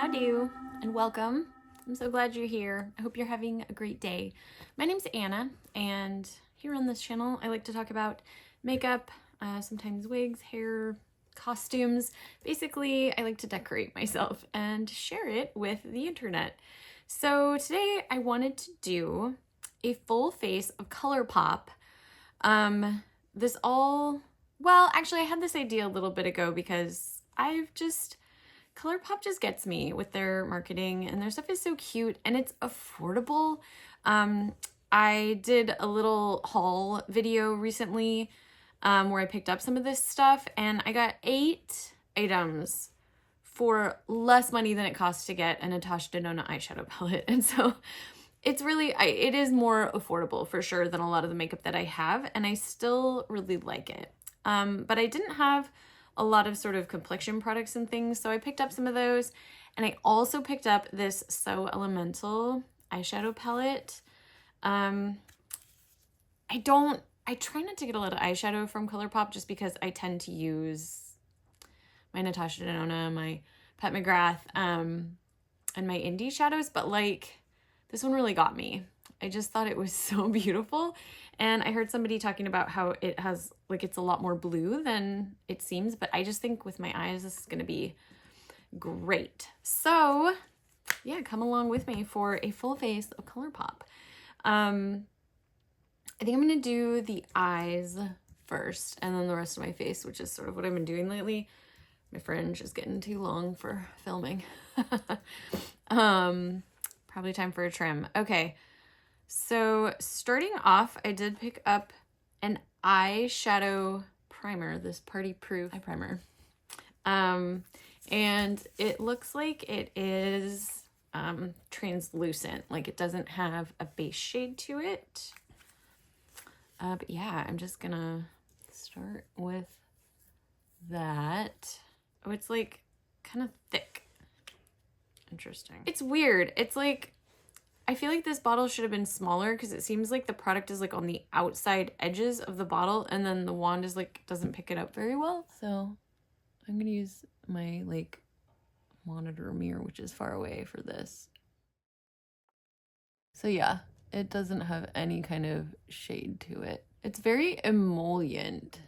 Howdy and welcome. I'm so glad you're here. I hope you're having a great day. My name's Anna, and here on this channel I like to talk about makeup, sometimes wigs, hair, costumes. Basically, I like to decorate myself and share it with the internet. So today I wanted to do a full face of Colourpop. Actually I had this idea a little bit ago because Colourpop just gets me with their marketing, and their stuff is so cute and it's affordable. I did a little haul video recently where I picked up some of this stuff, and I got 8 items for less money than it costs to get a Natasha Denona eyeshadow palette. And so it is more affordable for sure than a lot of the makeup that I have, and I still really like it. But I didn't have a lot of sort of complexion products and things, so I picked up some of those. And I also picked up this So Elemental eyeshadow palette. I try not to get a lot of eyeshadow from Colourpop just because I tend to use my Natasha Denona, my Pat McGrath, and my indie shadows, but like this one really got me. I just thought it was so beautiful. And I heard somebody talking about how it has, like, it's a lot more blue than it seems, but I just think with my eyes, this is going to be great. So yeah, come along with me for a full face of Colourpop. I think I'm going to do the eyes first and then the rest of my face, which is sort of what I've been doing lately. My fringe is getting too long for filming. Probably time for a trim. Okay. So starting off, I did pick up an eyeshadow primer, this Party Proof eye primer. And it looks like it is translucent, like it doesn't have a base shade to it. But yeah, I'm just gonna start with that. Oh, it's like kind of thick. Interesting. It's weird. It's like, I feel like this bottle should have been smaller because it seems like the product is like on the outside edges of the bottle, and then the wand is like, doesn't pick it up very well. So I'm gonna use my like monitor mirror, which is far away, for this. So yeah, it doesn't have any kind of shade to it. It's very emollient.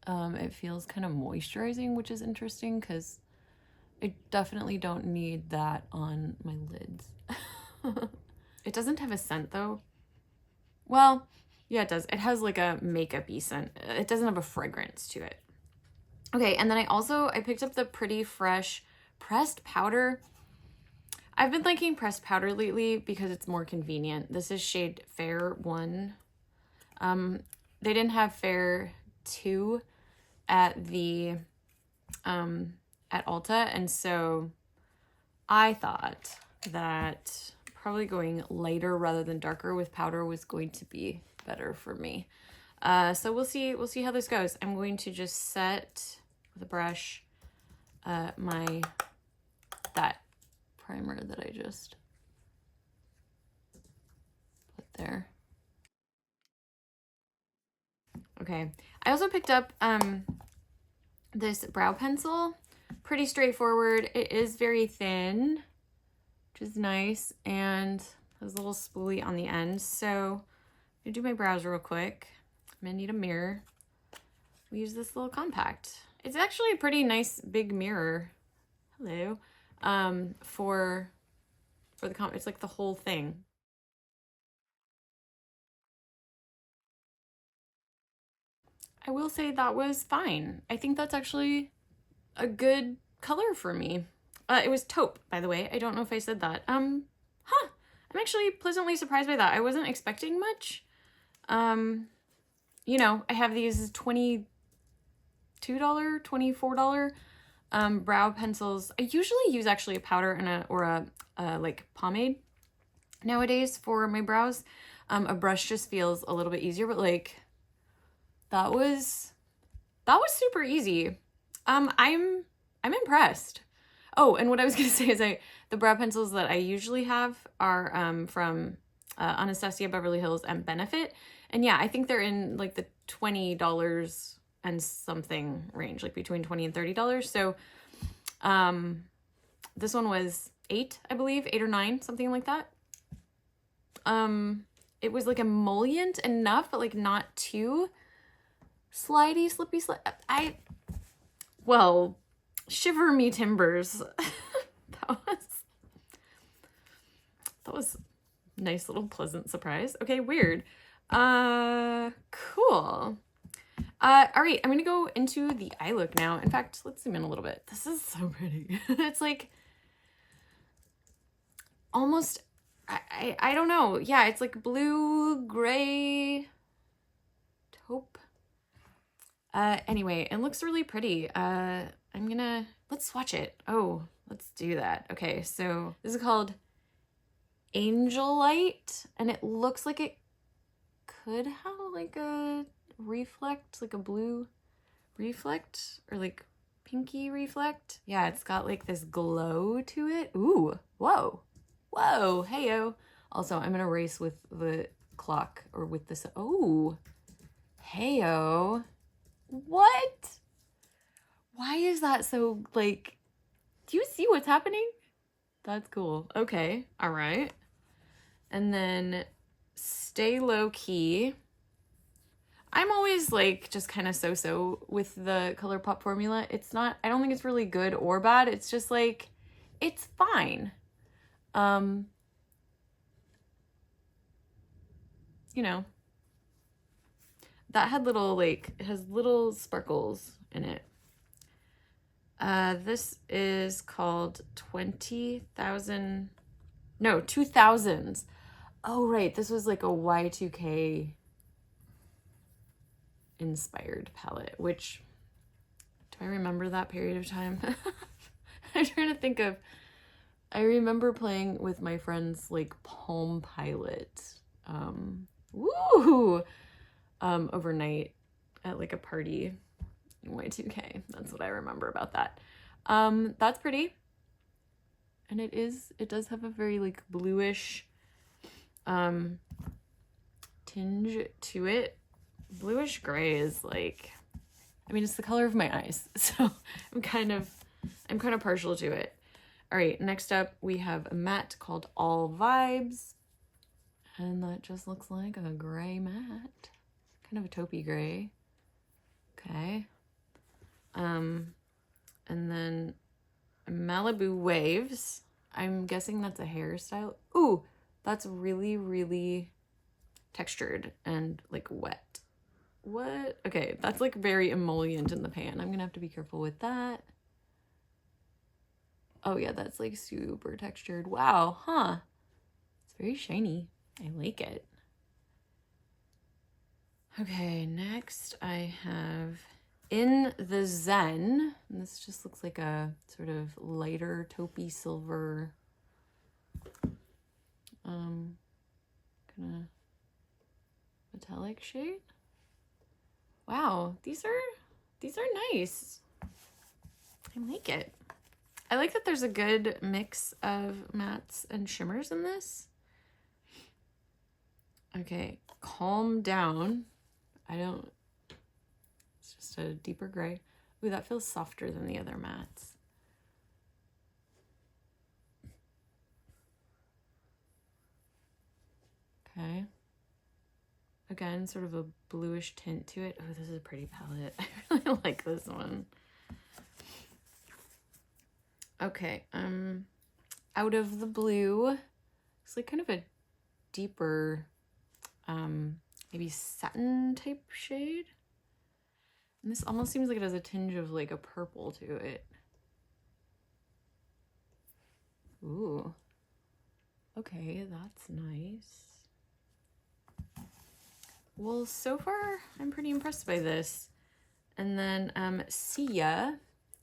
It feels kind of moisturizing, which is interesting because I definitely don't need that on my lids. It doesn't have a scent though. Well, yeah, it does. It has like a makeup-y scent. It doesn't have a fragrance to it. Okay, and then I picked up the Pretty Fresh pressed powder. I've been liking pressed powder lately because it's more convenient. This is shade Fair 1. They didn't have Fair 2 at the at Ulta, and so I thought that probably going lighter rather than darker with powder was going to be better for me. So we'll see how this goes. I'm going to just set with a brush that primer that I just put there. Okay, I also picked up this brow pencil. Pretty straightforward. It is very thin, which is nice, and has a little spoolie on the end. So I'm gonna do my brows real quick. I'm gonna need a mirror. We use this little compact. It's actually a pretty nice big mirror. Hello. For the it's like the whole thing. I will say that was fine. I think that's actually a good color for me. It was taupe, by the way. I don't know if I said that. I'm actually pleasantly surprised by that. I wasn't expecting much. You know, I have these $22, $24 brow pencils. I usually use actually a powder and a like pomade nowadays for my brows. A brush just feels a little bit easier, but like that was super easy. I'm impressed. Oh, and what I was gonna say is the brow pencils that I usually have are from Anastasia, Beverly Hills, and Benefit. And yeah, I think they're in like the $20 and something range, like between $20 and $30. So This one was 8, I believe, 8 or 9, something like that. It was like emollient enough, but like not too slidey, slippy, well, shiver me timbers. That was a nice little pleasant surprise. Okay, weird. Cool. All right, I'm gonna go into the eye look now. In fact, let's zoom in a little bit. This is so pretty. It's like almost, I don't know. Yeah, it's like blue, gray, taupe. Anyway, it looks really pretty. Let's swatch it. Oh, let's do that. Okay, so this is called Angel Light, and it looks like it could have like a reflect, like a blue reflect, or like pinky reflect. Yeah, it's got like this glow to it. Ooh, whoa, whoa, heyo. Also, I'm gonna race with the clock, or with this. Oh, heyo. What? Why is that so, like, do you see what's happening? That's cool. Okay, all right. And then Stay Low Key. I'm always like just kind of so-so with the Colourpop formula. It's not, I don't think it's really good or bad. It's just like, it's fine. You know, that had little, like, it has little sparkles in it. This is called 20,000, no, 2000s. Oh, right. This was like a Y2K inspired palette, which, do I remember that period of time? I'm trying to think of, I remember playing with my friends like Palm Pilot, overnight at like a party in Y2K. That's what I remember about that. That's pretty. And it does have a very like bluish tinge to it. Bluish gray is like, I mean, it's the color of my eyes, so I'm kind of partial to it. All right, next up we have a matte called All Vibes, and that just looks like a gray matte, kind of a taupey gray. Okay. And then Malibu Waves. I'm guessing that's a hairstyle. Ooh, that's really, really textured and like wet. What? Okay, that's like very emollient in the pan. I'm gonna have to be careful with that. Oh yeah, that's like super textured. Wow, huh? It's very shiny. I like it. Okay, next I have In the Zen. And this just looks like a sort of lighter taupey silver, kind of metallic shade. Wow, these are nice. I like it. I like that there's a good mix of mattes and shimmers in this. Okay, Calm Down. It's just a deeper gray. Ooh, that feels softer than the other mattes. Okay. Again, sort of a bluish tint to it. Oh, this is a pretty palette. I really like this one. Okay, Out of the Blue. It's like kind of a deeper, maybe satin type shade. And this almost seems like it has a tinge of like a purple to it. Ooh. Okay, that's nice. Well, so far, I'm pretty impressed by this. And then Sia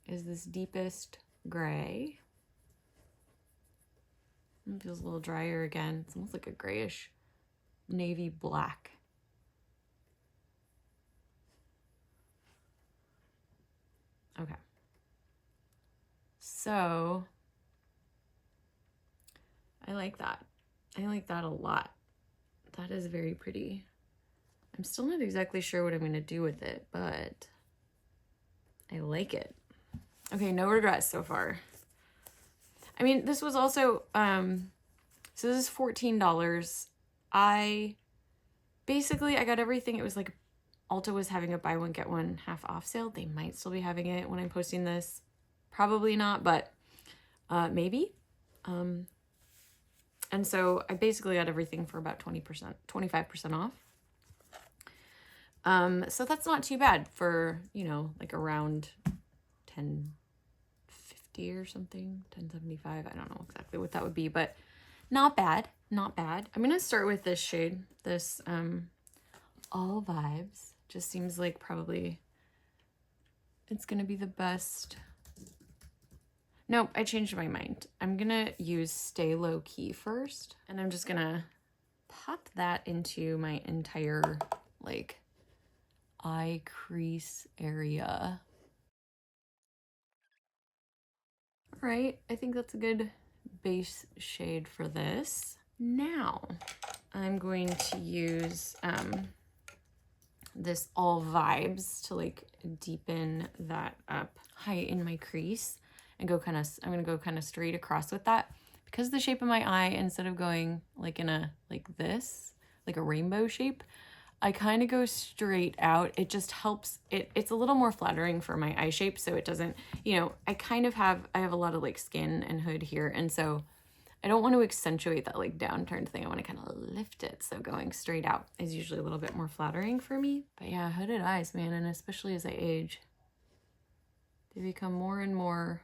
is this deepest gray. It feels a little drier again. It's almost like a grayish navy black. Okay. So, I like that. I like that a lot. That is very pretty. I'm still not exactly sure what I'm going to do with it, but I like it. Okay, no regrets so far. I mean, this was also, so this is $14. I got everything. It was like Ulta was having a buy one, get one half off sale. They might still be having it when I'm posting this. Probably not, but maybe. And so I basically got everything for about 20%, 25% off. So that's not too bad for, you know, like around $10.50 or something, $10.75. I don't know exactly what that would be, but not bad, not bad. I'm gonna start with this shade, this All Vibes. Just seems like probably it's gonna be the best. Nope, I changed my mind. I'm gonna use Stay Low Key first, and I'm just gonna pop that into my entire like eye crease area. All right, I think that's a good base shade for this. Now I'm going to use this All Vibes to like deepen that up high in my crease and go kind of, I'm gonna go kind of straight across with that. Because the shape of my eye, instead of going like in a, like this, like a rainbow shape, I kind of go straight out. It just helps, it's a little more flattering for my eye shape, so it doesn't, you know, I have a lot of like skin and hood here, and so I don't want to accentuate that like downturned thing. I want to kind of lift it, so going straight out is usually a little bit more flattering for me. But yeah, hooded eyes, man, and especially as I age, they become more and more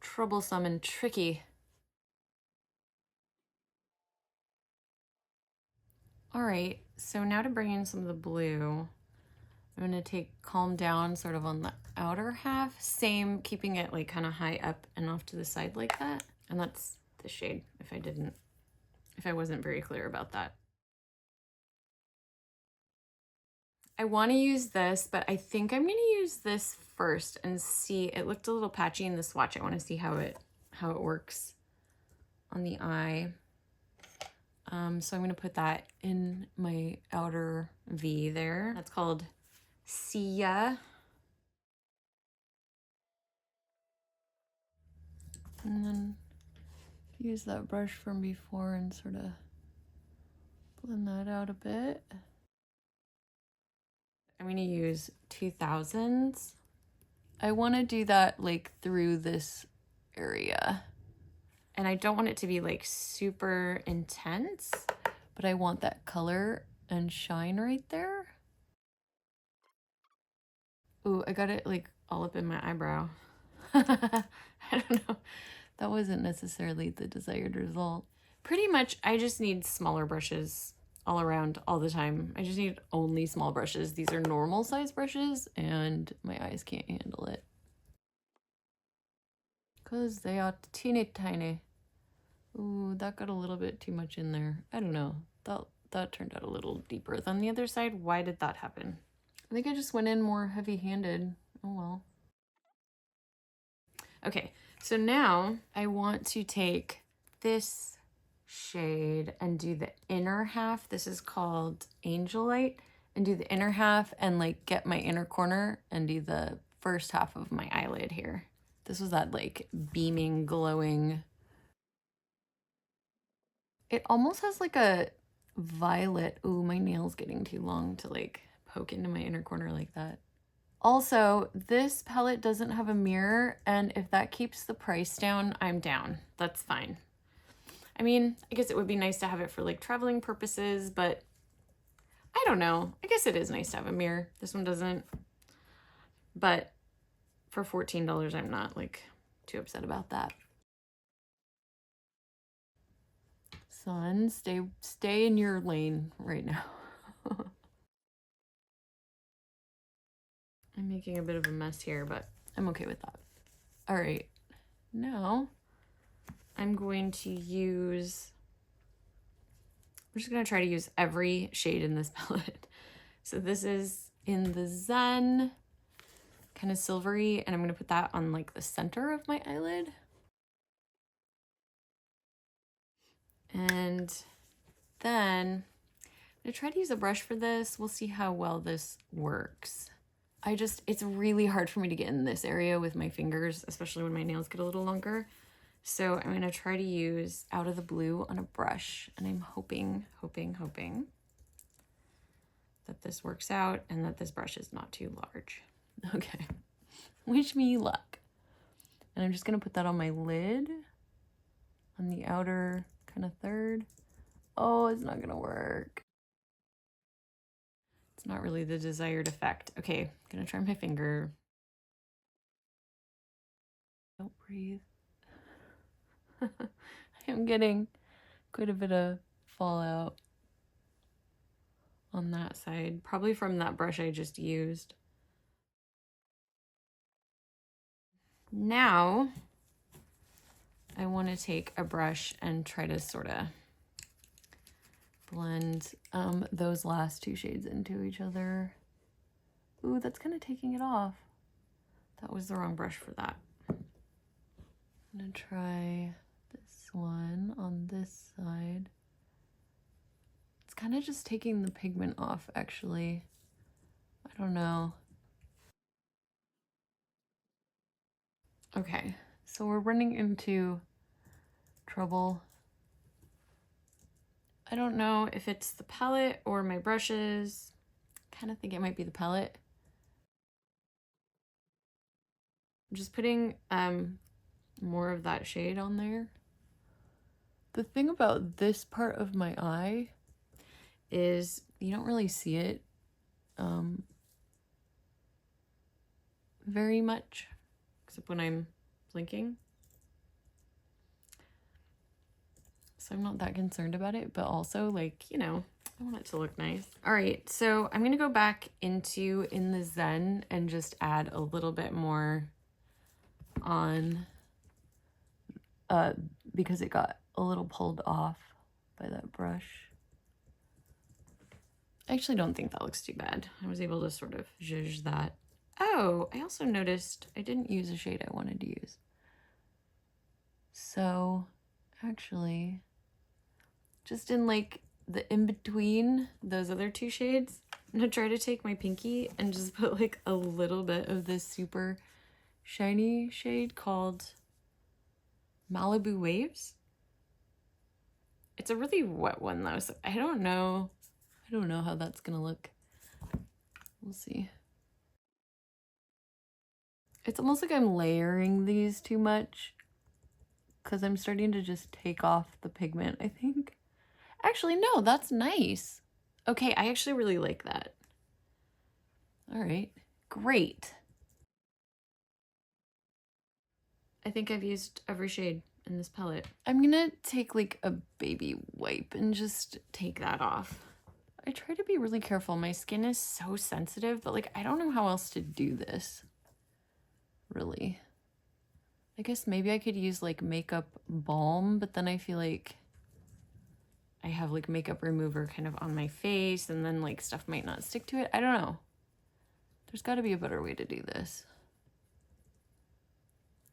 troublesome and tricky. All right, so now to bring in some of the blue, I'm gonna take Calm Down sort of on the outer half, same, keeping it like kind of high up and off to the side like that. And that's the shade, if I wasn't very clear about that. I want to use this, but I think I'm going to use this first and see. It looked a little patchy in the swatch. I want to see how it works on the eye. So I'm going to put that in my outer V there. That's called Sia. And then use that brush from before and sort of blend that out a bit. I'm going to use 2000s. I want to do that like through this area. And I don't want it to be like super intense, but I want that color and shine right there. Ooh, I got it like all up in my eyebrow. I don't know. That wasn't necessarily the desired result. Pretty much, I just need smaller brushes all around all the time. I just need only small brushes. These are normal size brushes and my eyes can't handle it. Because they are teeny tiny. Ooh, that got a little bit too much in there. I don't know. That turned out a little deeper than the other side. Why did that happen? I think I just went in more heavy-handed. Oh well. Okay, so now I want to take this shade and do the inner half. This is called Angel Light. And do the inner half and like get my inner corner and do the first half of my eyelid here. This was that like beaming, glowing. It almost has like a violet. Ooh, my nail's getting too long to like poke into my inner corner like that. Also, this palette doesn't have a mirror, and if that keeps the price down, I'm down. That's fine. I mean, I guess it would be nice to have it for like traveling purposes, but I don't know. I guess it is nice to have a mirror. This one doesn't. But for $14, I'm not like too upset about that. Son, stay in your lane right now. I'm making a bit of a mess here, but I'm okay with that. All right, now I'm going to use, we're just gonna try to use every shade in this palette. So this is in the Zen, kind of silvery, and I'm gonna put that on like the center of my eyelid. And then I'm gonna try to use a brush for this. We'll see how well this works. it's really hard for me to get in this area with my fingers, especially when my nails get a little longer. So I'm going to try to use Out of the Blue on a brush, and I'm hoping that this works out and that this brush is not too large. Okay, wish me luck. And I'm just going to put that on my lid, on the outer kind of third. Oh, it's not going to work. It's not really the desired effect. Okay, I'm going to try my finger. Don't breathe. I am getting quite a bit of fallout on that side, probably from that brush I just used. Now I want to take a brush and try to sort of blend those last two shades into each other. Ooh, that's kind of taking it off. That was the wrong brush for that. I'm gonna try this one on this side. It's kind of just taking the pigment off, actually. I don't know. Okay, so we're running into trouble. I don't know if it's the palette or my brushes. I kind of think it might be the palette. I'm just putting more of that shade on there. The thing about this part of my eye is you don't really see it very much, except when I'm blinking. So I'm not that concerned about it, but also, like, you know, I want it to look nice. All right, so I'm gonna go back into In the Zen and just add a little bit more on because it got a little pulled off by that brush. I actually don't think that looks too bad. I was able to sort of zhuzh that. Oh, I also noticed I didn't use a shade I wanted to use. So actually, just in like the in-between those other two shades, I'm gonna try to take my pinky and just put like a little bit of this super shiny shade called Malibu Waves. It's a really wet one though, so I don't know how that's gonna look. We'll see. It's almost like I'm layering these too much because I'm starting to just take off the pigment, I think. Actually, no, that's nice. Okay, I actually really like that. All right, great. I think I've used every shade in this palette. I'm gonna take like a baby wipe and just take that off. I try to be really careful. My skin is so sensitive, but like I don't know how else to do this, really. I guess maybe I could use like makeup balm, but then I feel like I have like makeup remover kind of on my face and then like stuff might not stick to it. I don't know. There's got to be a better way to do this.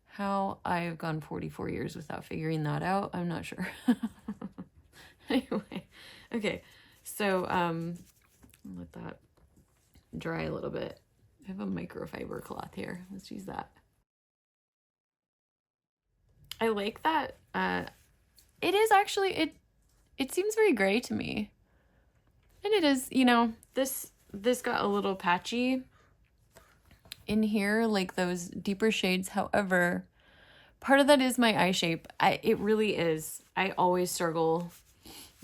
How I've gone 44 years without figuring that out, I'm not sure. Anyway, okay. So I'll let that dry a little bit. I have a microfiber cloth here. Let's use that. I like that. It is actually, it seems very gray to me. And it is, you know, this got a little patchy in here, like those deeper shades. However, part of that is my eye shape. It really is. I always struggle.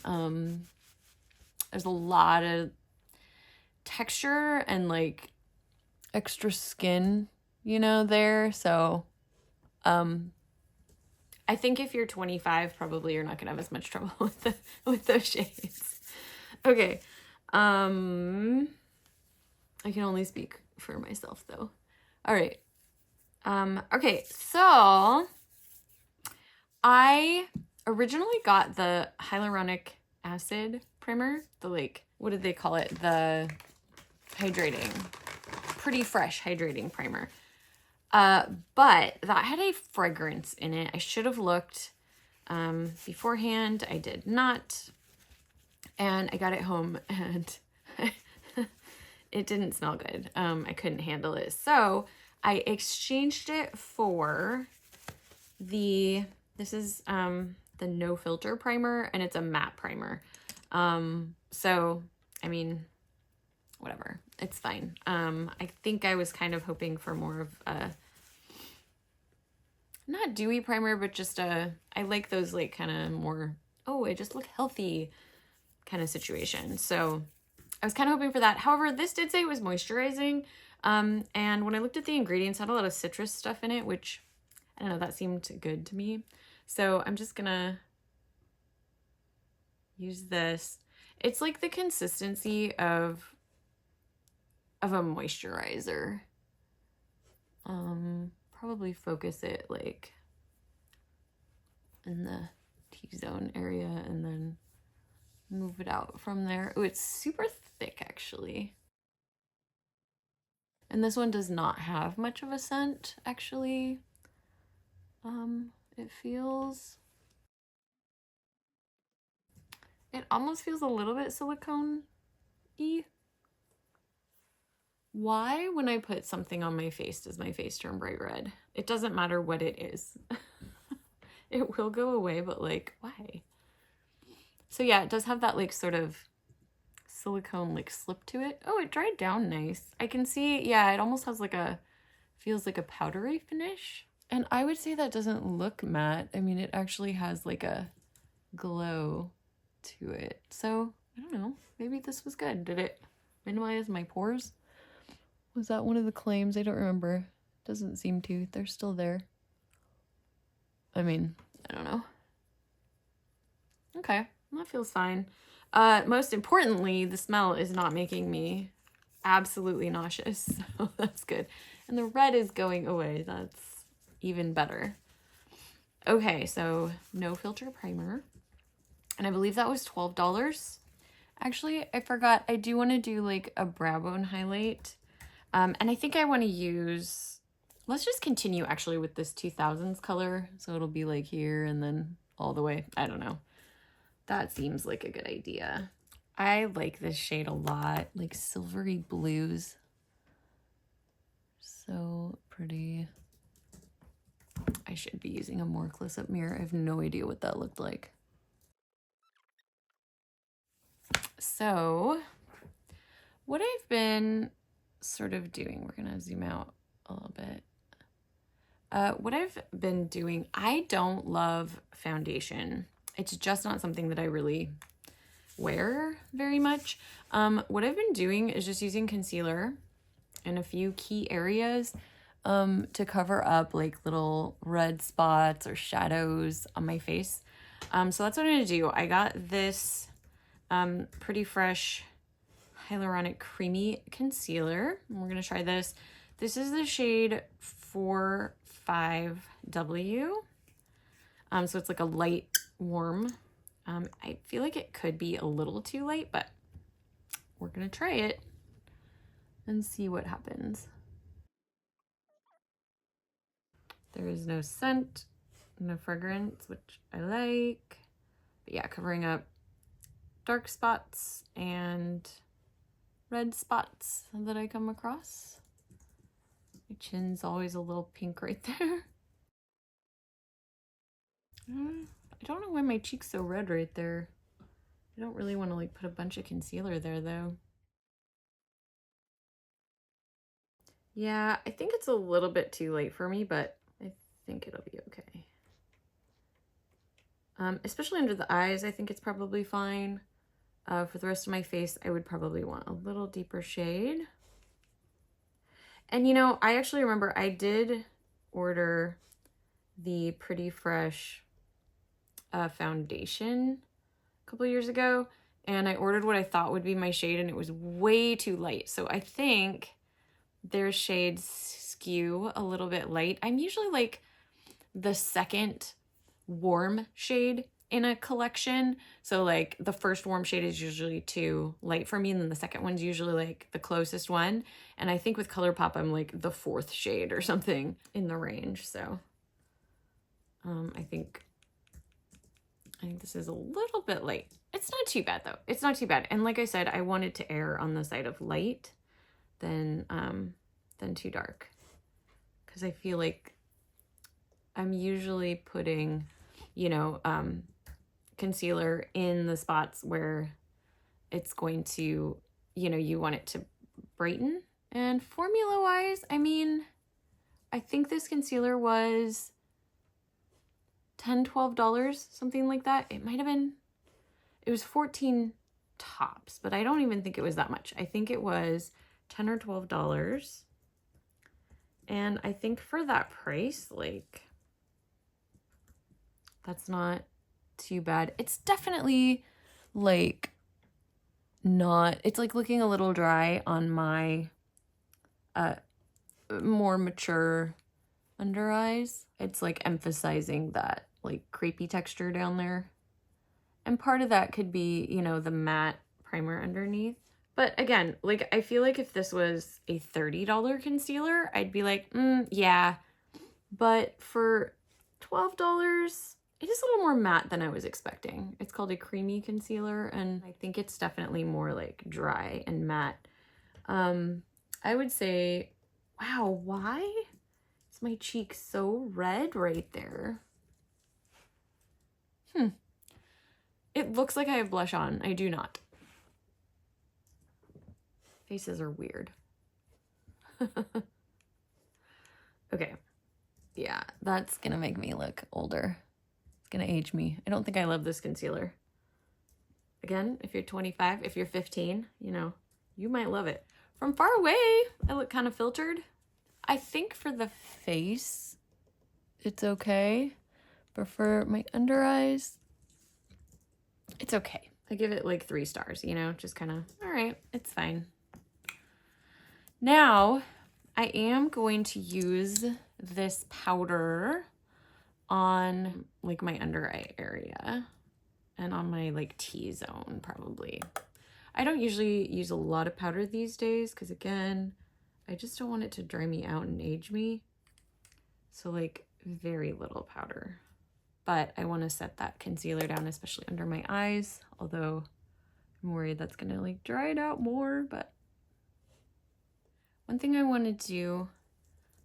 There's a lot of texture and like extra skin, you know, there. So, I think if you're 25, probably you're not gonna have as much trouble with those shades. Okay. I can only speak for myself though. All right. Okay, so I originally got the hyaluronic acid primer, the like, what did they call it? The hydrating, pretty fresh hydrating primer. But that had a fragrance in it. I should have looked beforehand. I did not. And I got it home and it didn't smell good. I couldn't handle it. So I exchanged it for this is the No Filter primer, and it's a matte primer. So, I mean, whatever, it's fine. I think I was kind of hoping for more of a, not dewy primer, but just I like those like kind of more, oh, I just look healthy kind of situation. So I was kind of hoping for that. However, this did say it was moisturizing. And when I looked at the ingredients, it had a lot of citrus stuff in it, which, I don't know, that seemed good to me. So I'm just gonna use this. It's like the consistency of a moisturizer. Probably focus it like in the T-zone area and then move it out from there. Oh, it's super thick actually. And this one does not have much of a scent actually. It almost feels a little bit silicone-y. Why, when I put something on my face, does my face turn bright red? It doesn't matter what it is. It will go away, but like, why? So yeah, it does have that like sort of silicone like slip to it. Oh, it dried down nice. I can see, yeah, it almost has like a, feels like a powdery finish. And I would say that doesn't look matte. I mean, it actually has like a glow to it. So I don't know, maybe this was good. Did it minimize my pores? Was that one of the claims? I don't remember. Doesn't seem to. They're still there. I mean, I don't know. Okay, well, that feels fine. Most importantly, the smell is not making me absolutely nauseous, so that's good. And the red is going away. That's even better. Okay, so No Filter primer. And I believe that was $12. Actually, I forgot. I do want to do like a brow bone highlight. And I think I want to use, let's just continue actually with this 2000s color. So it'll be like here and then all the way. I don't know. That seems like a good idea. I like this shade a lot, like silvery blues. So pretty. I should be using a more close-up mirror. I have no idea what that looked like. So what I've been sort of doing, we're gonna zoom out a little bit. What I've been doing, I don't love foundation. It's just not something that I really wear very much. What I've been doing is just using concealer in a few key areas to cover up like little red spots or shadows on my face. So that's what I'm gonna do. I got this Pretty Fresh Hyaluronic Creamy Concealer. And we're gonna try this. This is the shade 45W. So it's like a light warm. I feel like it could be a little too light, but we're gonna try it and see what happens. There is no scent, no fragrance, which I like. But yeah, covering up dark spots and red spots that I come across. My chin's always a little pink right there. I don't know why my cheek's so red right there. I don't really want to like put a bunch of concealer there though. Yeah, I think it's a little bit too late for me, but I think it'll be okay. Especially under the eyes, I think it's probably fine. For the rest of my face, I would probably want a little deeper shade. And you know, I actually remember I did order the Pretty Fresh foundation a couple years ago, and I ordered what I thought would be my shade, and it was way too light. So I think their shades skew a little bit light. I'm usually like the second warm shade in a collection. So like the first warm shade is usually too light for me, and then the second one's usually like the closest one. And I think with Colourpop, I'm like the fourth shade or something in the range. So I think this is a little bit light. It's not too bad though. It's not too bad. And like I said, I wanted to err on the side of light. than too dark. Because I feel like I'm usually putting, you know, concealer in the spots where it's going to, you know, you want it to brighten. And formula wise, I mean, I think this concealer was $10, $12, something like that. It might have been, it was 14 tops, but I don't even think it was that much. I think it was $10 or $12. And I think for that price, like, that's not too bad. It's definitely like not, it's like looking a little dry on my more mature under eyes. It's like emphasizing that like crepey texture down there. And part of that could be, you know, the matte primer underneath. But again, like, I feel like if this was a $30 concealer, I'd be like, yeah. But for $12, it is a little more matte than I was expecting. It's called a creamy concealer, and I think it's definitely more like dry and matte. I would say, wow, why is my cheek so red right there? It looks like I have blush on. I do not. Faces are weird. Okay. Yeah, that's gonna make me look older. It's gonna age me. I don't think I love this concealer. Again, if you're 25, if you're 15, you know, you might love it. From far away, I look kind of filtered. I think for the face, it's okay. But for my under eyes, it's okay. I give it like 3 stars, you know, just kind of, all right, it's fine. Now, I am going to use this powder on like my under eye area and on my like T-zone probably. I don't usually use a lot of powder these days because again, I just don't want it to dry me out and age me. So like very little powder. But I want to set that concealer down, especially under my eyes, although I'm worried that's gonna like dry it out more. But one thing I want to do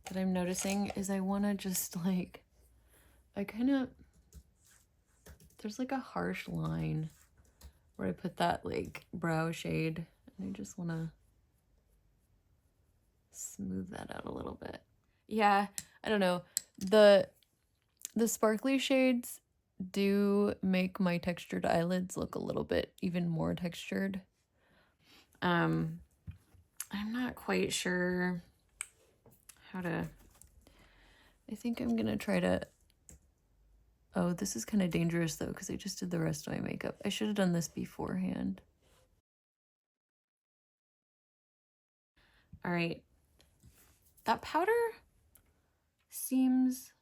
that I'm noticing is I want to just like, there's like a harsh line where I put that like brow shade, and I just want to smooth that out a little bit. Yeah, I don't know. The sparkly shades do make my textured eyelids look a little bit even more textured. I'm not quite sure how to, I think I'm gonna try to, oh, this is kind of dangerous though, because I just did the rest of my makeup. I should have done this beforehand. All right, that powder seems,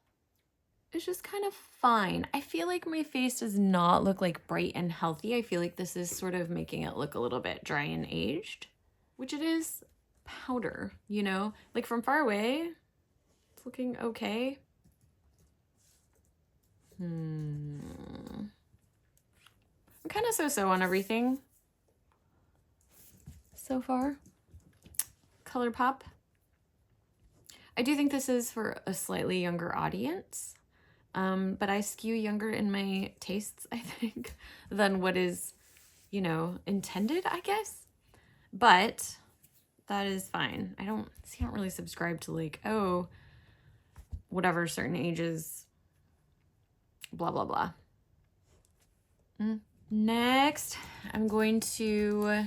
it's just kind of fine. I feel like my face does not look like bright and healthy. I feel like this is sort of making it look a little bit dry and aged, which it is powder, you know? Like from far away, it's looking okay. I'm kind of so-so on everything so far. Colourpop. I do think this is for a slightly younger audience, but I skew younger in my tastes, I think, than what is, you know, intended, I guess. But that is fine. I don't really subscribe to like, oh, whatever, certain ages, blah, blah, blah. Next, I'm going to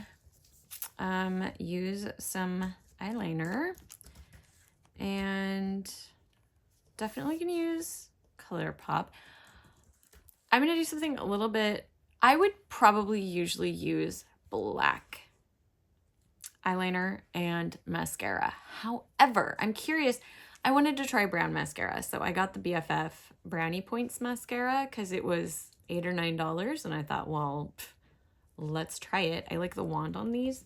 use some eyeliner, and definitely gonna use Colourpop. I'm gonna do something a little bit, I would probably usually use black eyeliner and mascara. However, I'm curious, I wanted to try brown mascara, so I got the BFF Brownie Points mascara because it was $8 or $9, and I thought, well, let's try it. I like the wand on these.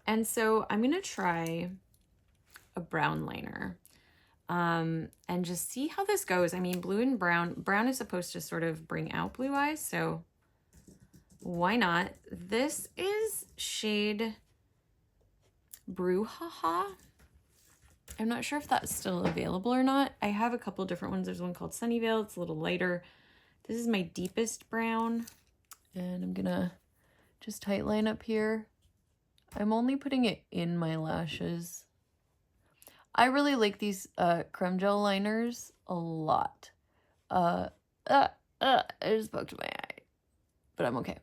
And so I'm gonna try a brown liner and just see how this goes. I mean, blue and brown is supposed to sort of bring out blue eyes, so why not? This is shade Brouhaha. I'm not sure if that's still available or not. I have a couple different ones. There's one called Sunnyvale. It's a little lighter. This is my deepest brown. And I'm gonna just tightline up here. I'm only putting it in my lashes. I really like these Crème gel liners a lot. I just poked my eye, but I'm okay.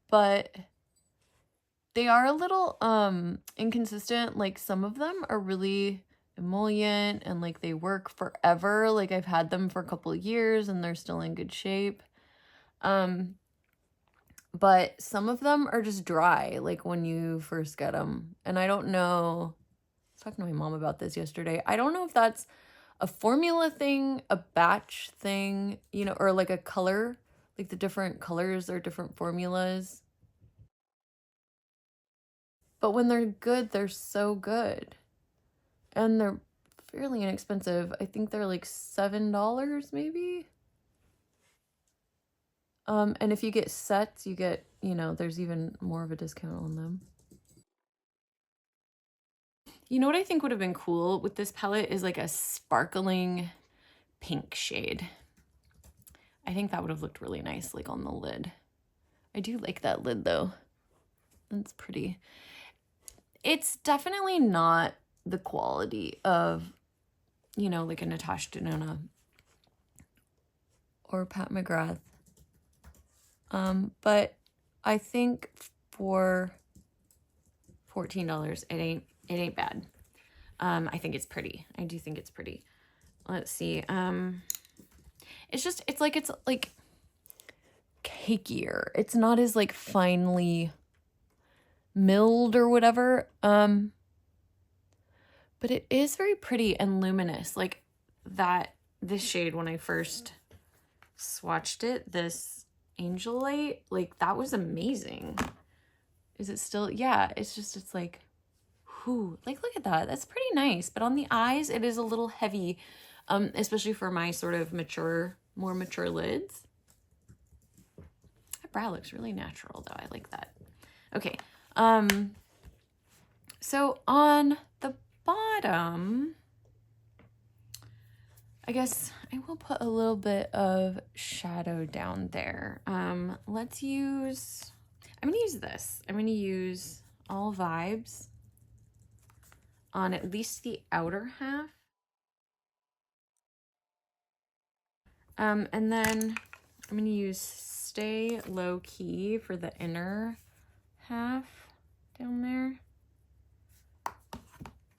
But they are a little inconsistent. Like some of them are really emollient and like they work forever. Like I've had them for a couple of years and they're still in good shape. But some of them are just dry, like when you first get them. And I don't know, I was talking to my mom about this yesterday. I don't know if that's a formula thing, a batch thing, you know, or like a color, like the different colors or different formulas. But when they're good, they're so good. And they're fairly inexpensive. I think they're like $7 maybe. And if you get sets, you get, you know, there's even more of a discount on them. You know what I think would have been cool with this palette is like a sparkling pink shade. I think that would have looked really nice, like on the lid. I do like that lid though. It's pretty. It's definitely not the quality of, you know, like a Natasha Denona or Pat McGrath. But I think for $14, it ain't bad. I think it's pretty. I do think it's pretty. Let's see. It's like cakier. It's not as like finely milled or whatever. But it is very pretty and luminous. Like this shade when I first swatched it, this Angel Light, like that was amazing. Is it still? Yeah, it's like, whoo, like look at that. That's pretty nice. But on the eyes, it is a little heavy, especially for my sort of more mature lids. That brow looks really natural though. I like that. Okay. So on the bottom, I guess I will put a little bit of shadow down there. I'm going to use this. I'm going to use All Vibes on at least the outer half. And then I'm going to use Stay Low Key for the inner half down there.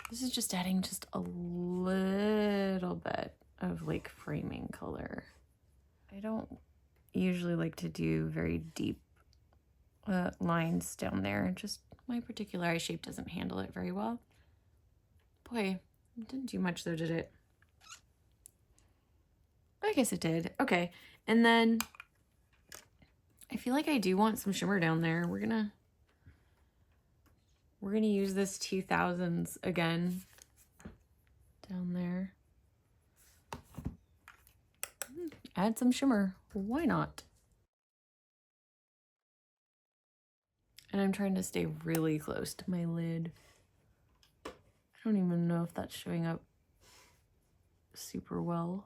This is just adding just a little bit of like framing color. I don't usually like to do very deep lines down there. Just my particular eye shape doesn't handle it very well. Boy, it didn't do much though, did it? I guess it did. Okay, and then I feel like I do want some shimmer down there. We're gonna use this 2000s again down there. Add some shimmer. Why not? And I'm trying to stay really close to my lid. I don't even know if that's showing up super well.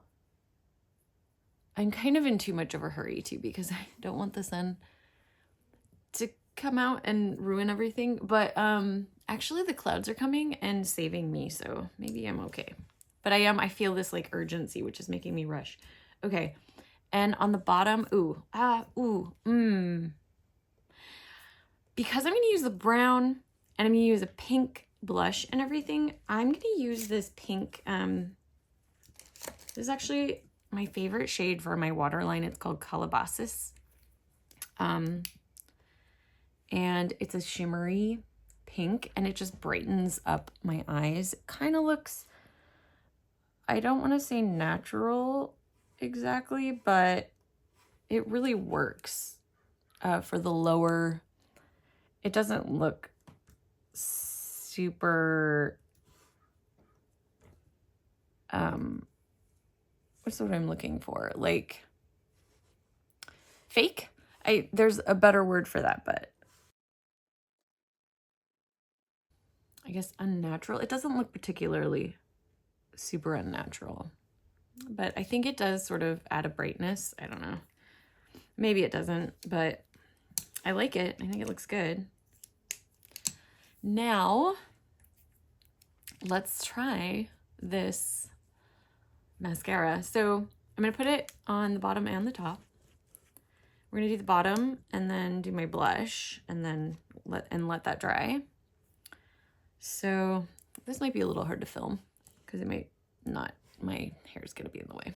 I'm kind of in too much of a hurry too because I don't want the sun to come out and ruin everything. But actually the clouds are coming and saving me, so maybe I'm okay. But I feel this like urgency, which is making me rush. Okay, and on the bottom, because I'm going to use the brown and I'm going to use a pink blush and everything, I'm going to use this pink. This is actually my favorite shade for my waterline. It's called Calabasas. And it's a shimmery pink and it just brightens up my eyes. It kind of looks, I don't want to say natural exactly, but it really works for the lower. It doesn't look super, what's what I'm looking for? Like fake? There's a better word for that, but I guess, unnatural. It doesn't look particularly super unnatural, but I think it does sort of add a brightness. I don't know. Maybe it doesn't, but I like it. I think it looks good. Now, let's try this mascara. So I'm going to put it on the bottom and the top. We're going to do the bottom and then do my blush and then let that dry. So this might be a little hard to film because it might not, my hair is going to be in the way.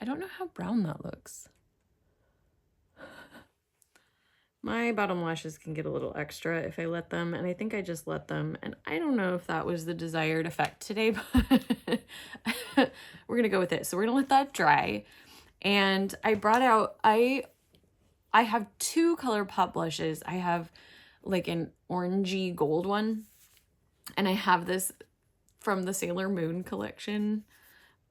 I don't know how brown that looks. My bottom lashes can get a little extra if I let them, and I think I just let them, and I don't know if that was the desired effect today, but we're gonna go with it. So we're gonna let that dry. And I brought out, I have two Colourpop blushes. I have like an orangey gold one, and I have this from the Sailor Moon collection.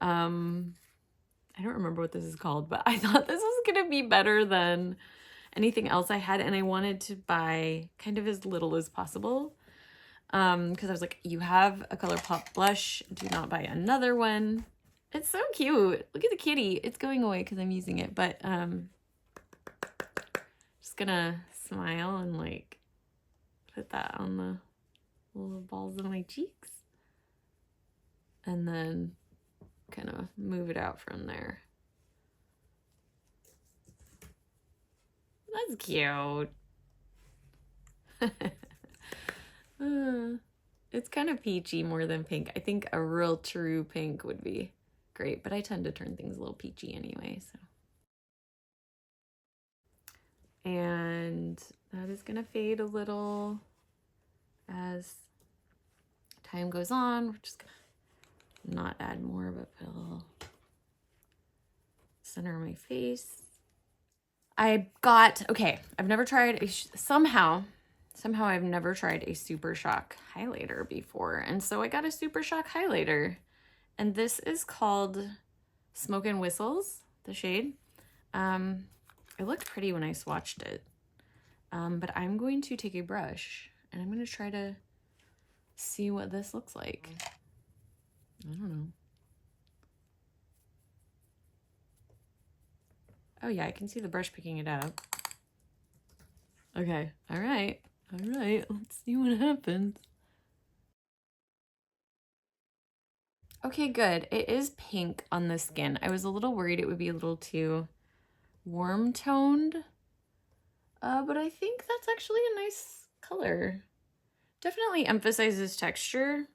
I don't remember what this is called, but I thought this was gonna be better than anything else I had, and I wanted to buy kind of as little as possible because I was like, you have a Colourpop blush, do not buy another one. It's so cute. Look at the kitty. It's going away because I'm using it, but just gonna smile and like put that on the little balls of my cheeks and then kind of move it out from there. That's cute. It's kind of peachy more than pink. I think a real true pink would be great, but I tend to turn things a little peachy anyway, so. And that is gonna fade a little as time goes on. We're just gonna not add more, but put a little center of my face. I got, okay, I've never tried, somehow I've never tried a Super Shock highlighter before. And so I got a Super Shock highlighter. And this is called Smoke and Whistles, the shade. It looked pretty when I swatched it. But I'm going to take a brush and I'm going to try to see what this looks like. I don't know. Oh yeah, I can see the brush picking it up. Okay, all right, let's see what happens. Okay, good. It is pink on the skin. I was a little worried it would be a little too warm toned, but I think that's actually a nice color. Definitely emphasizes texture.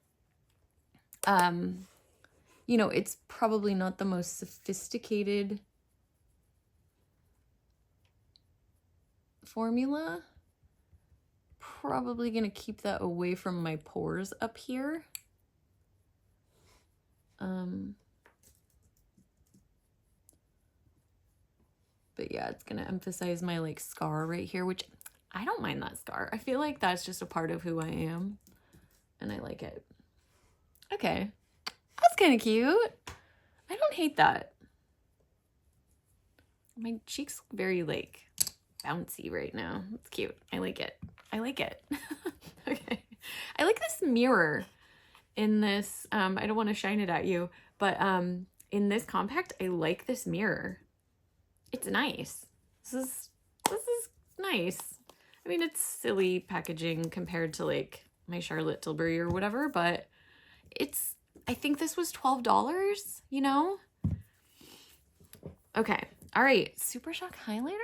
You know, it's probably not the most sophisticated formula. Probably gonna keep that away from my pores up here. But yeah, it's gonna emphasize my like scar right here, which I don't mind that scar. I feel like that's just a part of who I am and I like it. Okay, that's kind of cute. I don't hate that. My cheeks look very like bouncy right now. It's cute. I like it. I like it. Okay. I like this mirror in this. I don't want to shine it at you, but in this compact, I like this mirror. It's nice. This is nice. I mean, it's silly packaging compared to like my Charlotte Tilbury or whatever, but it's, I think this was $12, you know? Okay. All right. Super Shock highlighter.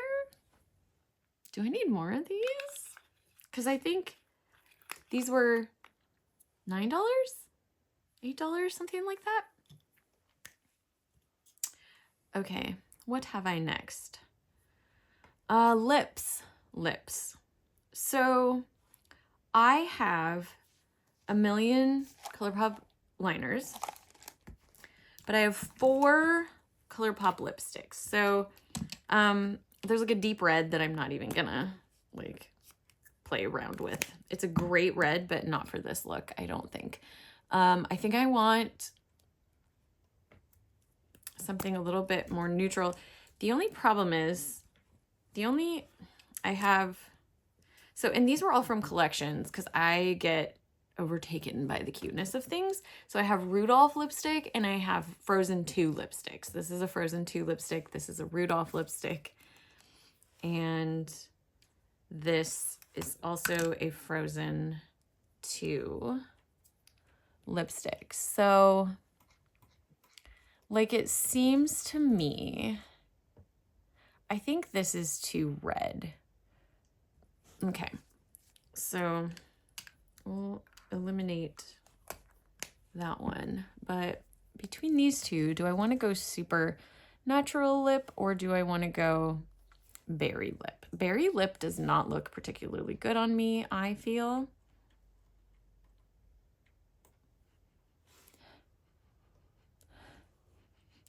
Do I need more of these? Because I think these were $9, $8, something like that. Okay, what have I next? Lips. So I have a million Colourpop liners, but I have 4 Colourpop lipsticks. So there's like a deep red that I'm not even gonna like play around with. It's a great red, but not for this look, I don't think. I think I want something a little bit more neutral. The only problem is, So, and these were all from collections because I get overtaken by the cuteness of things. So I have Rudolph lipstick and I have Frozen 2 lipsticks. This is a Frozen 2 lipstick. This is a Rudolph lipstick. And this is also a Frozen 2 lipstick. So, like, it seems to me, I think this is too red. Okay, so we'll eliminate that one. But between these two, do I want to go super natural lip or do I want to go berry lip? Berry lip does not look particularly good on me, I feel.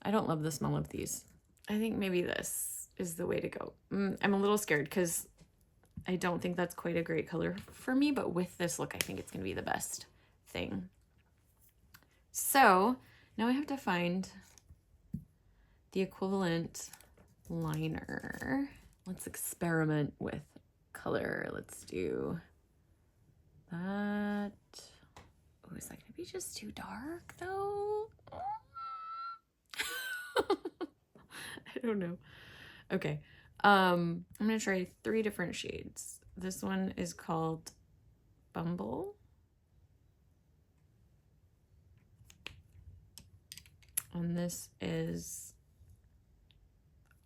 I don't love the smell of these. I think maybe this is the way to go. I'm a little scared because I don't think that's quite a great color for me, but with this look, I think it's going to be the best thing. So now I have to find the equivalent liner. Let's experiment with color. Let's do that. Oh, is that going to be just too dark though? I don't know. Okay. I'm going to try 3 different shades. This one is called Bumble. And this is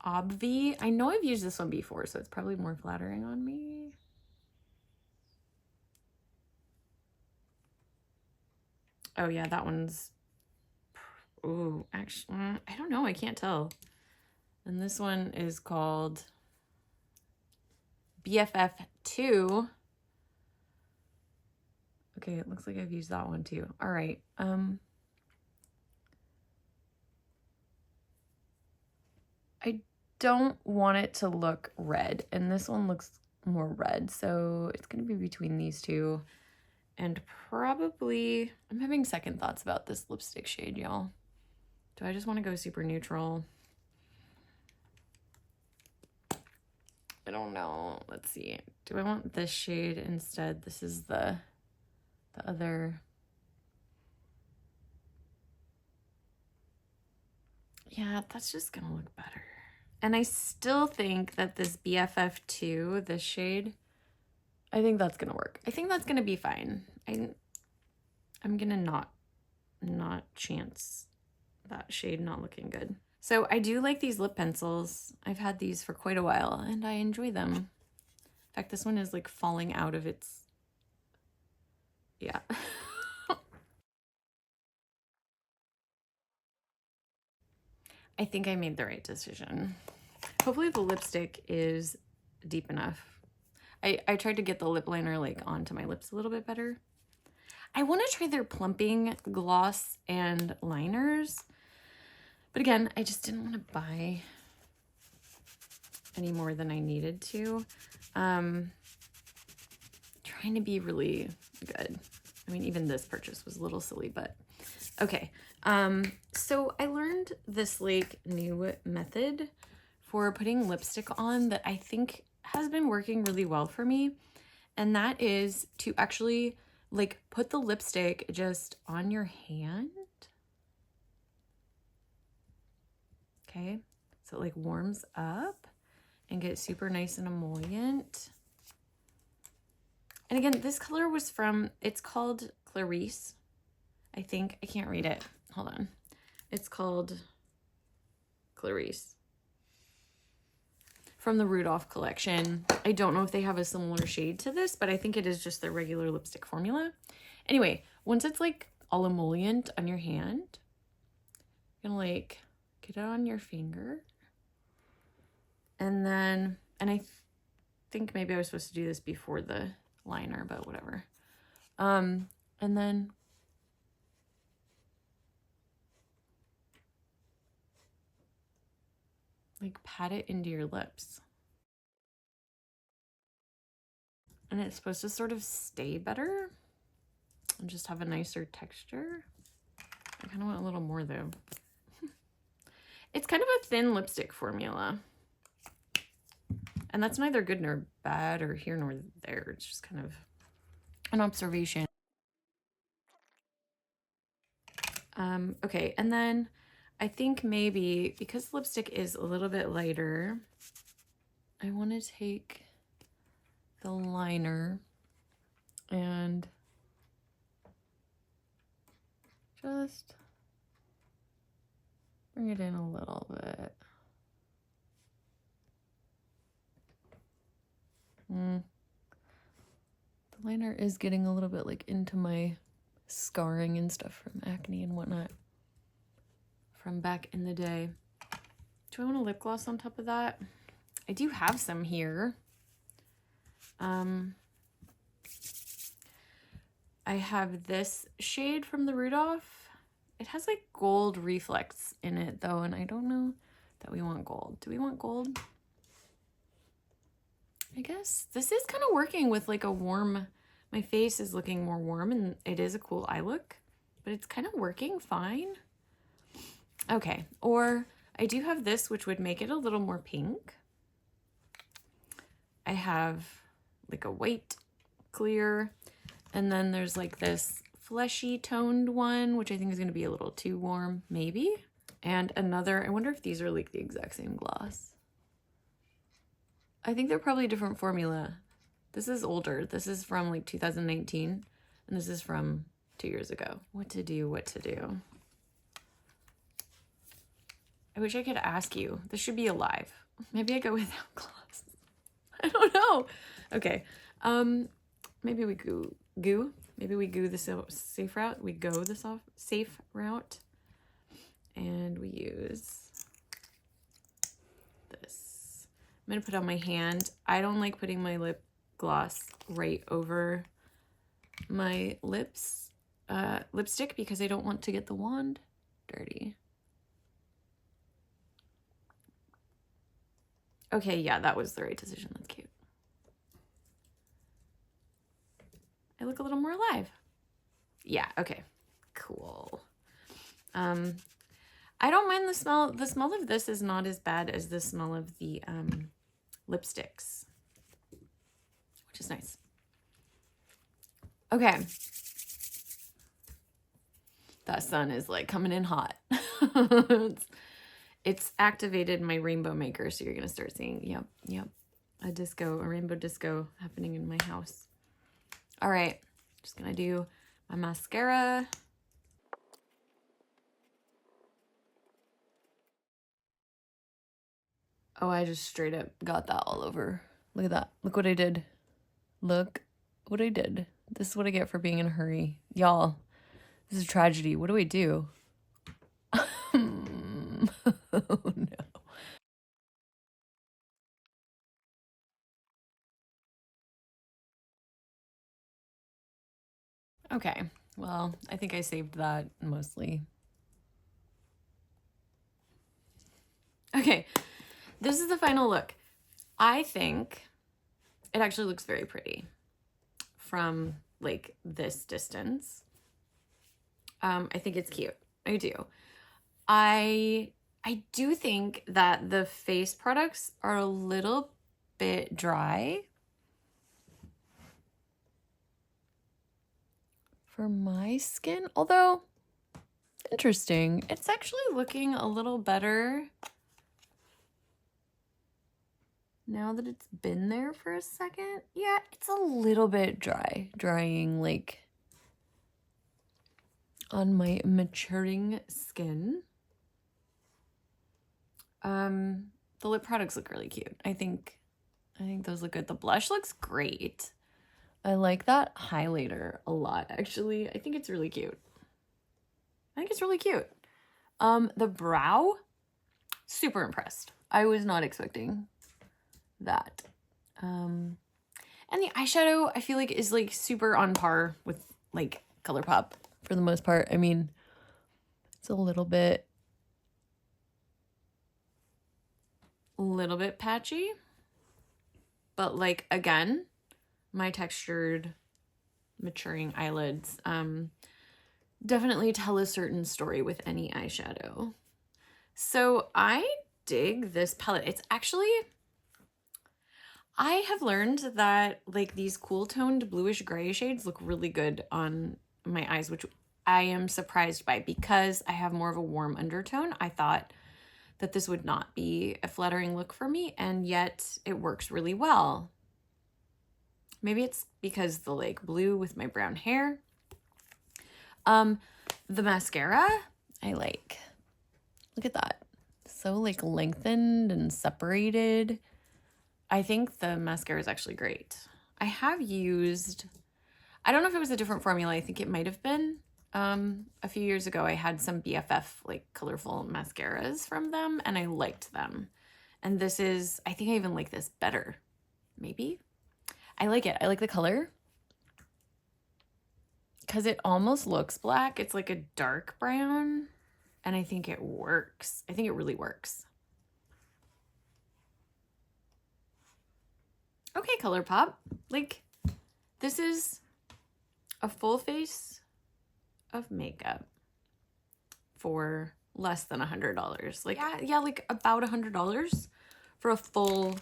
Obvi. I know I've used this one before, so it's probably more flattering on me. Oh yeah, that one's, ooh, actually, I don't know. I can't tell. And this one is called BFF2. Okay, it looks like I've used that one too. All right. I don't want it to look red, and this one looks more red, so it's going to be between these two. And probably, I'm having second thoughts about this lipstick shade, y'all. Do I just want to go super neutral? I don't know. Let's see. Do I want this shade instead? This is the other. Yeah, that's just going to look better. And I still think that this BFF2, this shade, I think that's going to work. I think that's going to be fine. I'm going to not chance that shade not looking good. So I do like these lip pencils. I've had these for quite a while and I enjoy them. In fact, this one is like falling out of its, yeah. I think I made the right decision. Hopefully the lipstick is deep enough. I tried to get the lip liner like onto my lips a little bit better. I want to try their plumping gloss and liners. But again, I just didn't want to buy any more than I needed to. Trying to be really good. I mean, even this purchase was a little silly, but okay. So I learned this like new method for putting lipstick on that I think has been working really well for me. And that is to actually like put the lipstick just on your hand. Okay, so it like warms up and gets super nice and emollient. And again, this color was from, it's called Clarice, I think. I can't read it. Hold on. It's called Clarice from the Rudolph collection. I don't know if they have a similar shade to this, but I think it is just their regular lipstick formula. Anyway, once it's like all emollient on your hand, you're gonna like get it on your finger. And then, and I think maybe I was supposed to do this before the liner, but whatever. And then like pat it into your lips. And it's supposed to sort of stay better and just have a nicer texture. I kind of want a little more though. It's kind of a thin lipstick formula. And that's neither good nor bad or here nor there. It's just kind of an observation. Okay, and then I think maybe because lipstick is a little bit lighter, I want to take the liner and just bring it in a little bit. The liner is getting a little bit like into my scarring and stuff from acne and whatnot from back in the day. Do I want a lip gloss on top of that? I do have some here. I have this shade from the Rudolph. It has like gold reflex in it though, and I don't know that we want gold. Do we want gold? I guess this is kind of working with like a warm, my face is looking more warm and it is a cool eye look, but it's kind of working fine. Okay, or I do have this, which would make it a little more pink. I have like a white clear, and then there's like this fleshy toned one, which I think is going to be a little too warm, maybe. And another, I wonder if these are like the exact same gloss. I think they're probably a different formula. This is older. This is from like 2019, and this is from 2 years ago. What to do, what to do. I wish I could ask you. This should be alive. Maybe I go without gloss. I don't know. Okay. Maybe we goo. Maybe we goo the safe route. We go the safe route. And we use this. I'm going to put on my hand. I don't like putting my lip gloss right over my lipstick because I don't want to get the wand dirty. Okay, yeah, that was the right decision. That's cute. I look a little more alive. Yeah, okay. Cool. I don't mind the smell. The smell of this is not as bad as the smell of the lipsticks, which is nice. Okay. That sun is like coming in hot. It's activated my rainbow maker, so you're gonna start seeing, yep, a rainbow disco happening in my house. All right, just gonna do my mascara. Oh, I just straight up got that all over. Look at that. Look what I did. Look what I did. This is what I get for being in a hurry. Y'all, this is a tragedy. What do I do? Oh, no. Okay, well, I think I saved that mostly. Okay, this is the final look. I think it actually looks very pretty from like this distance. I think it's cute. I do. I do think that the face products are a little bit dry for my skin, although interesting. It's actually looking a little better now that it's been there for a second. Yeah, it's a little bit drying like on my maturing skin. The lip products look really cute. I think those look good. The blush looks great. I like that highlighter a lot, actually. I think it's really cute. The brow, super impressed. I was not expecting that. And the eyeshadow, I feel like, is like super on par with like Colourpop for the most part. I mean, it's a little bit patchy, but like, again, my textured maturing eyelids definitely tell a certain story with any eyeshadow. So I dig this palette. It's actually, I have learned that like these cool toned bluish gray shades look really good on my eyes, which I am surprised by because I have more of a warm undertone. I thought that this would not be a flattering look for me, and yet it works really well. Maybe it's because the like blue with my brown hair. The mascara I like. Look at that. So like lengthened and separated. I think the mascara is actually great. I have used, I don't know if it was a different formula. I think it might have been. A few years ago, I had some BFF like colorful mascaras from them and I liked them. And this is, I think I even like this better. Maybe. I like it. I like the color. Because it almost looks black. It's like a dark brown. And I think it works. I think it really works. Okay, Colourpop. Like, this is a full face of makeup for less than $100. Like, yeah, like about $100 for a full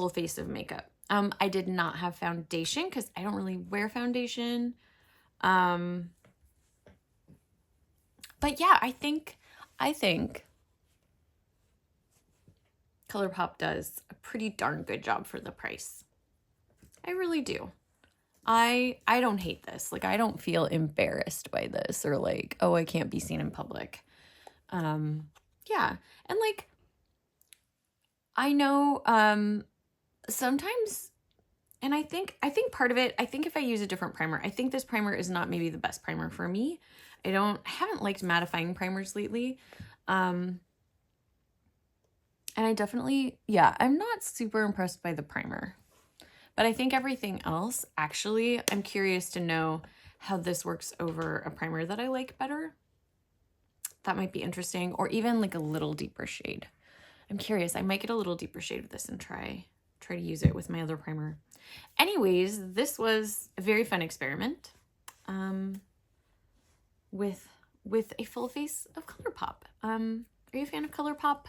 face of makeup. I did not have foundation because I don't really wear foundation. But yeah, I think Colourpop does a pretty darn good job for the price. I really do. I don't hate this. Like, I don't feel embarrassed by this or like, oh, I can't be seen in public. Yeah. And like, I know, sometimes, and I think part of it, I think if I use a different primer, I think this primer is not maybe the best primer for me. I haven't liked mattifying primers lately. And I definitely, yeah, I'm not super impressed by the primer. But I think everything else, actually, I'm curious to know how this works over a primer that I like better. That might be interesting. Or even like a little deeper shade. I'm curious. I might get a little deeper shade of this and try to use it with my other primer. Anyways, this was a very fun experiment with a full face of Colourpop. Are you a fan of Colourpop?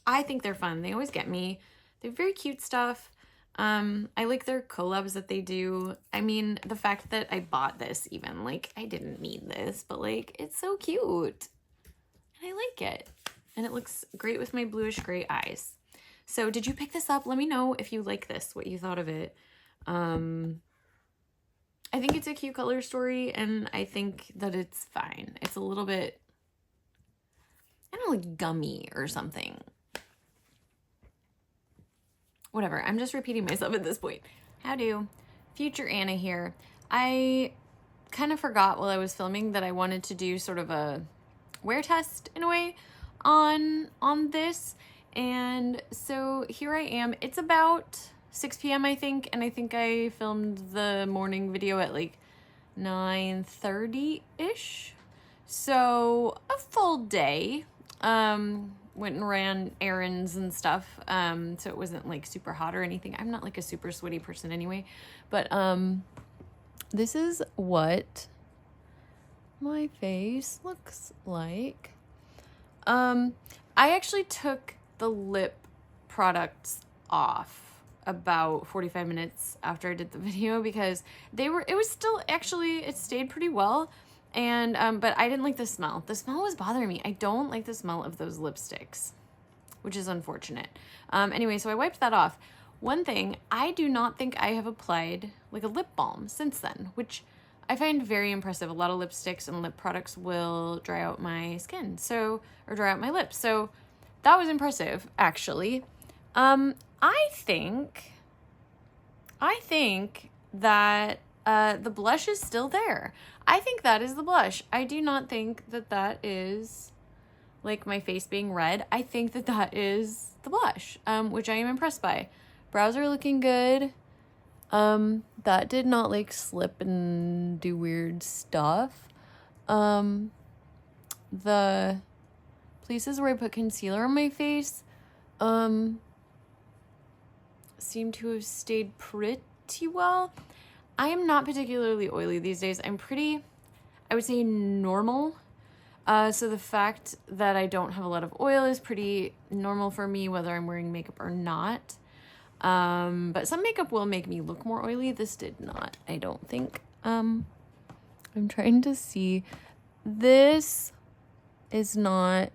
I think they're fun. They always get me. They're very cute stuff. I like their collabs that they do. I mean, the fact that I bought this even, like, I didn't need this, but like, it's so cute. And I like it. And it looks great with my bluish gray eyes. So did you pick this up? Let me know if you like this, what you thought of it. I think it's a cute color story, and I think that it's fine. It's a little bit, I don't know, like gummy or something. Whatever, I'm just repeating myself at this point. Howdo, future Anna here. I kind of forgot while I was filming that I wanted to do sort of a wear test in a way on this. And so here I am. It's about 6 p.m. I think, and I think I filmed the morning video at like 9:30-ish. So a full day. Went and ran errands and stuff. So it wasn't like super hot or anything. I'm not like a super sweaty person anyway. But this is what my face looks like. I actually took the lip products off about 45 minutes after I did the video because it stayed pretty well. And, but I didn't like the smell. The smell was bothering me. I don't like the smell of those lipsticks, which is unfortunate. Anyway, so I wiped that off. One thing, I do not think I have applied like a lip balm since then, which I find very impressive. A lot of lipsticks and lip products will dry out my skin, or dry out my lips. So that was impressive, actually. I think that the blush is still there. I think that is the blush. I do not think that is like my face being red. I think that is the blush, which I am impressed by. Brows are looking good. That did not like slip and do weird stuff. The places where I put concealer on my face, seem to have stayed pretty well. I am not particularly oily these days. I'm pretty, I would say, normal. So the fact that I don't have a lot of oil is pretty normal for me, whether I'm wearing makeup or not. But some makeup will make me look more oily. This did not, I don't think. I'm trying to see. This is not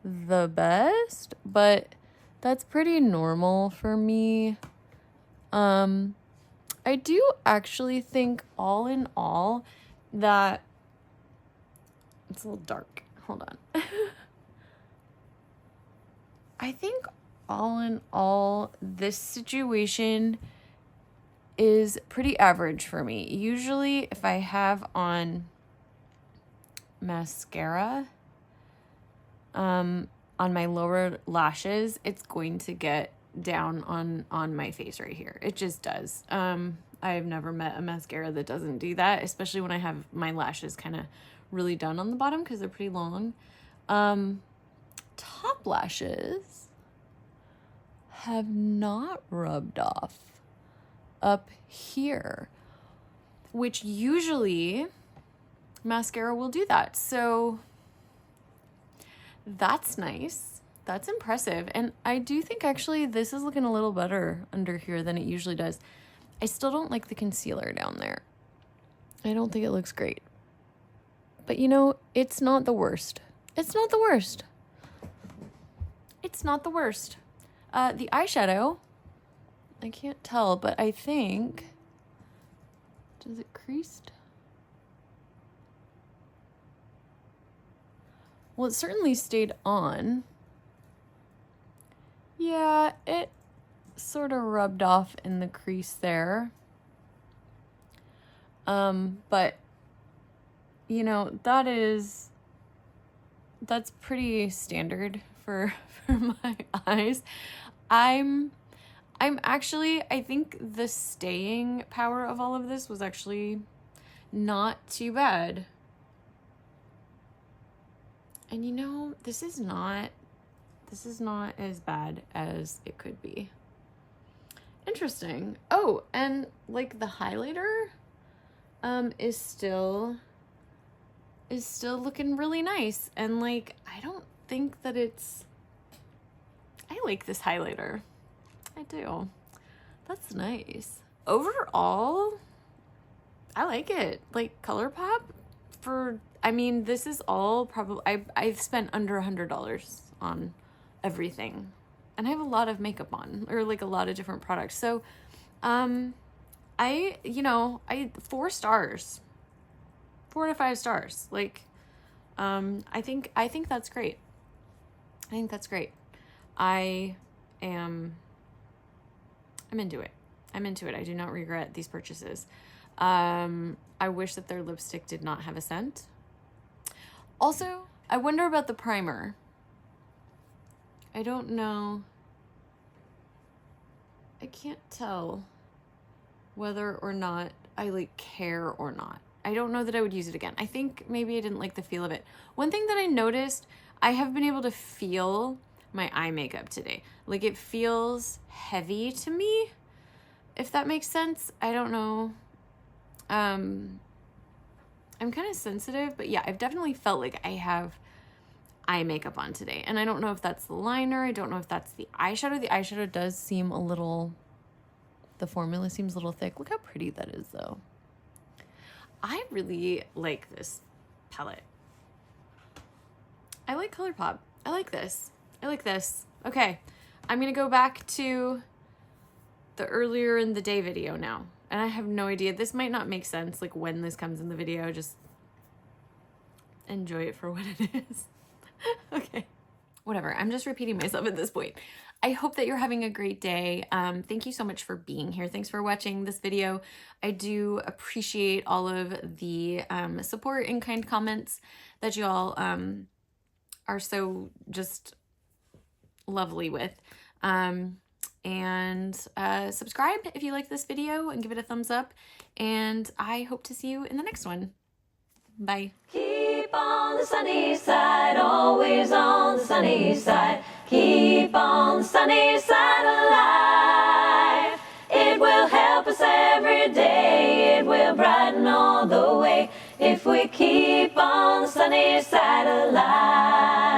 the best, but that's pretty normal for me. I do actually think all in all that it's a little dark. Hold on. I think all in all, this situation is pretty average for me. Usually if I have on mascara on my lower lashes, it's going to get down on my face right here. It just does. I've never met a mascara that doesn't do that, especially when I have my lashes kind of really done on the bottom because they're pretty long. Top lashes have not rubbed off up here, which usually mascara will do that. So that's nice. That's impressive. And I do think actually this is looking a little better under here than it usually does. I still don't like the concealer down there. I don't think it looks great. But you know, it's not the worst. It's not the worst. It's not the worst. The eyeshadow, I can't tell, but I think, does it creased? Well, it certainly stayed on. Yeah, it sort of rubbed off in the crease there. But, you know, that's pretty standard for my eyes. I'm actually, I think the staying power of all of this was actually not too bad. And you know, this is not as bad as it could be. Interesting. Oh, and like the highlighter is still looking really nice. And like, I don't think that I like this highlighter. I do. That's nice. Overall, I like it. Like Colourpop I mean, this is all probably, I've spent under $100 on everything. And I have a lot of makeup on, or like a lot of different products. So, 4 stars, 4 to 5 stars. Like, I think that's great. I think that's great. I'm into it. I'm into it. I do not regret these purchases. I wish that their lipstick did not have a scent. Also, I wonder about the primer. I don't know. I can't tell whether or not I like care or not. I don't know that I would use it again. I think maybe I didn't like the feel of it. One thing that I noticed, I have been able to feel my eye makeup today. Like it feels heavy to me, if that makes sense. I don't know. I'm kind of sensitive, but yeah, I've definitely felt like I have eye makeup on today. And I don't know if that's the liner. I don't know if that's the eyeshadow. The eyeshadow does seem a little, the formula seems a little thick. Look how pretty that is though. I really like this palette. I like Colourpop. I like this. I like this. Okay, I'm gonna go back to the earlier in the day video now. And I have no idea. This might not make sense like when this comes in the video. Just enjoy it for what it is. Okay. Whatever. I'm just repeating myself at this point. I hope that you're having a great day. Thank you so much for being here. Thanks for watching this video. I do appreciate all of the support and kind comments that you all are so just lovely with. And subscribe if you like this video and give it a thumbs up. And I hope to see you in the next one. Bye. Keep on the sunny side, always on the sunny side. Keep on the sunny side alive. It will help us every day. It will brighten all the way if we keep on the sunny side alive.